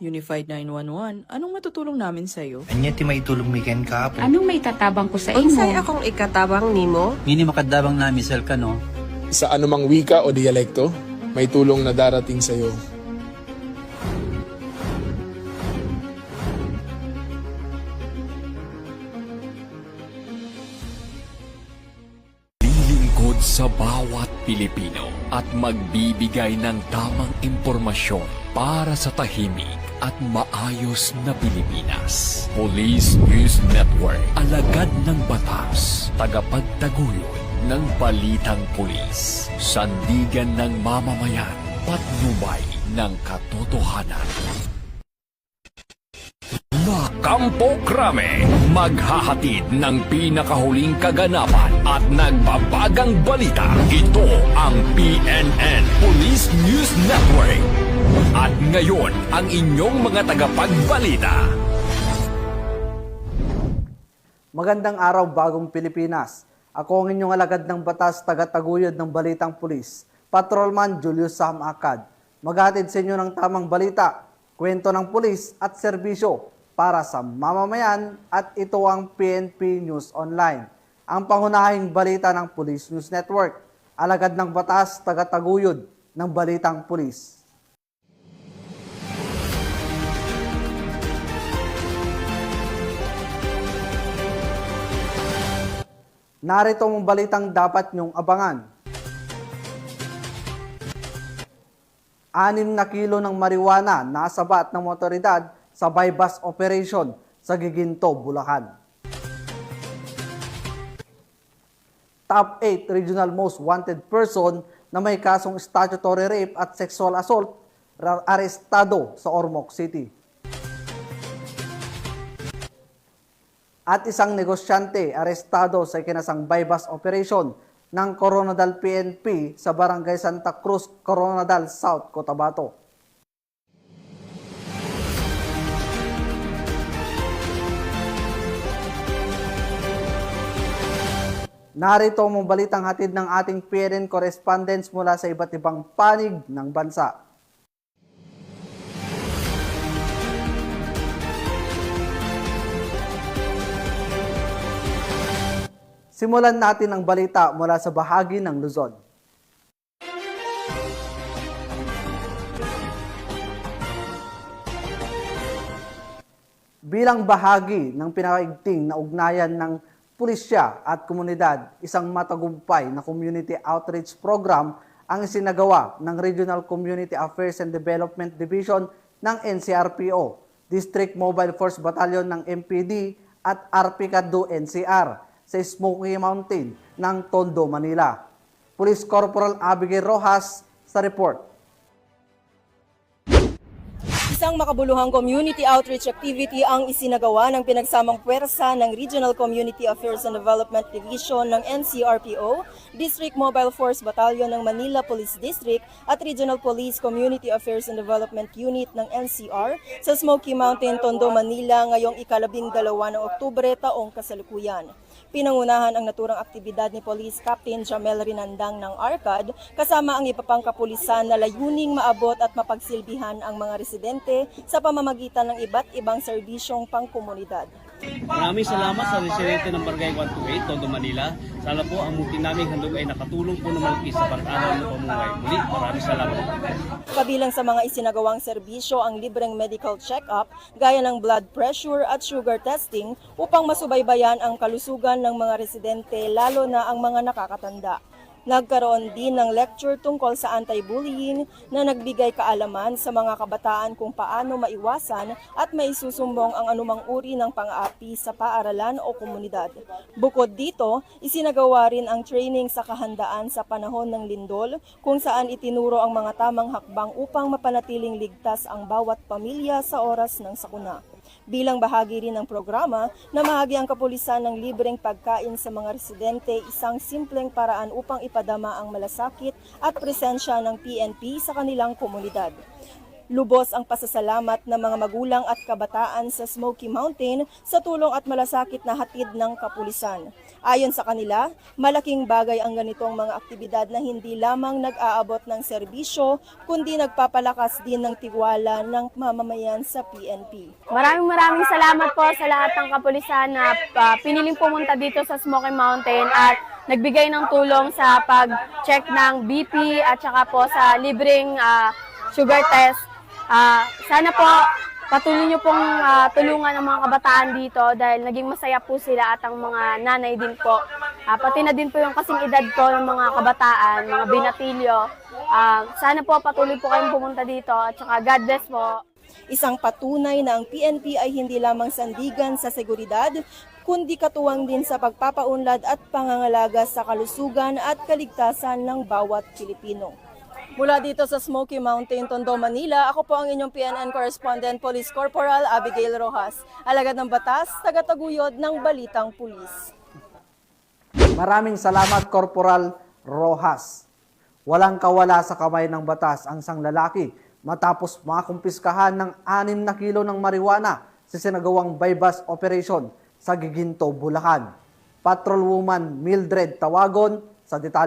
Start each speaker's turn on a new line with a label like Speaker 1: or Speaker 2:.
Speaker 1: Unified 911, anong matutulong namin sa'yo?
Speaker 2: Anya ti maitulong mi ken kapo.
Speaker 3: Anong may tatabang ko sa
Speaker 4: Unsay
Speaker 3: imo?
Speaker 4: akong ikatabang nimo?
Speaker 5: Ngini makadabang na misal ka no.
Speaker 6: Sa anumang wika o dialekto, may tulong na darating sa iyo.
Speaker 7: Lilingkod sa bawat Pilipino at magbibigay ng tamang impormasyon para sa tahimik at maayos na Pilipinas. Police News Network, alagad ng batas, tagapagtaguyod ng balitang pulis, sandigan ng mamamayan, patnubay ng katotohanan. Kampo Krame, maghahatid ng pinakahuling kaganapan at nagbabagang balita. Ito ang PNN Police News Network. At ngayon, ang inyong mga tagapagbalita.
Speaker 8: Magandang araw, bagong Pilipinas. Ako ang inyong alagad ng batas, tagataguyod ng Balitang Pulis, Patrolman Julius Sam Acad. Maghatid sa inyo ng tamang balita, kwento ng pulis at serbisyo para sa mamamayan, at ito ang PNP News Online, ang pangunahing balita ng Police News Network, alagad ng batas, tagataguyod ng Balitang Pulis. Narito ang balitang dapat niyong abangan. 6 na kilo ng marijuana nasabat ng otoridad sa bypass operation sa Giginto, Bulacan. Top 8 regional most wanted person na may kasong statutory rape at sexual assault arestado sa Ormoc City. At isang negosyante arestado sa ikinasang bypass operation ng Coronadal PNP sa Barangay Santa Cruz, Coronadal South, Cotabato. Narito ang balitang hatid ng ating PNN correspondents mula sa iba't ibang panig ng bansa. Simulan natin ang balita mula sa bahagi ng Luzon. Bilang bahagi ng pinakaigting na ugnayan ng pulisya at komunidad, isang matagumpay na community outreach program ang isinagawa ng Regional Community Affairs and Development Division ng NCRPO, District Mobile Force Battalion ng MPD at RPCADO NCR sa Smoky Mountain ng Tondo, Manila. Police Corporal Abigail Rojas sa report.
Speaker 9: Isang makabuluhang community outreach activity ang isinagawa ng pinagsamang puwersa ng Regional Community Affairs and Development Division ng NCRPO, District Mobile Force Battalion ng Manila Police District at Regional Police Community Affairs and Development Unit ng NCR sa Smoky Mountain, Tondo, Manila ngayong ika-12 ng Oktubre taong kasalukuyan. Pinangunahan ang naturang aktibidad ni Police Captain Jamel Rinandang ng ARCAD kasama ang iba pang kapulisan na layuning maabot at mapagsilbihan ang mga residente sa pamamagitan ng iba't ibang serbisyong pangkomunidad.
Speaker 10: Maraming salamat sa residente ng Barangay 128, Tondo, Manila. Sana po ang munting naming handog ay nakatulong po na malaki sa pag-araw ng pamumuhay. Muli, maraming salamat.
Speaker 9: Kabilang sa mga isinagawang serbisyo ang libreng medical check-up gaya ng blood pressure at sugar testing upang masubaybayan ang kalusugan ng mga residente lalo na ang mga nakakatanda. Nagkaroon din ng lecture tungkol sa anti-bullying na nagbigay kaalaman sa mga kabataan kung paano maiwasan at maisusumbong ang anumang uri ng pang-aapi sa paaralan o komunidad. Bukod dito, isinagawa rin ang training sa kahandaan sa panahon ng lindol kung saan itinuro ang mga tamang hakbang upang mapanatiling ligtas ang bawat pamilya sa oras ng sakuna. Bilang bahagi rin ng programa, namahagi ang kapulisan ng libreng pagkain sa mga residente, isang simpleng paraan upang ipadama ang malasakit at presensya ng PNP sa kanilang komunidad. Lubos ang pasasalamat ng mga magulang at kabataan sa Smoky Mountain sa tulong at malasakit na hatid ng kapulisan. Ayon sa kanila, malaking bagay ang ganitong mga aktibidad na hindi lamang nag-aabot ng serbisyo, kundi nagpapalakas din ng tiwala ng mamamayan sa PNP.
Speaker 3: Maraming salamat po sa lahat ng kapulisan na piniling pumunta dito sa Smoky Mountain at nagbigay ng tulong sa pag-check ng BP at saka po sa libreng sugar test. Sana po patuloy niyo pong tulungan ang mga kabataan dito dahil naging masaya po sila at ang mga nanay din po. Pati na din po yung kasing edad ko ng mga kabataan, mga binatilyo. Sana po patuloy po kayong pumunta dito at saka God bless po.
Speaker 9: Isang patunay na ang PNP ay hindi lamang sandigan sa seguridad, kundi katuwang din sa pagpapaunlad at pangangalaga sa kalusugan at kaligtasan ng bawat Pilipino. Mula dito sa Smoky Mountain, Tondo, Manila, ako po ang inyong PNN Correspondent Police Corporal Abigail Rojas, alagad ng batas, tagataguyod ng Balitang Pulis.
Speaker 8: Maraming salamat, Corporal Rojas. Walang kawala sa kamay ng batas ang isang lalaki matapos makumpiskahan ng 6 na kilo ng marijuana sa sinagawang bypass operation sa Giginto, Bulacan. Patrolwoman Mildred Tawagon sa detalye.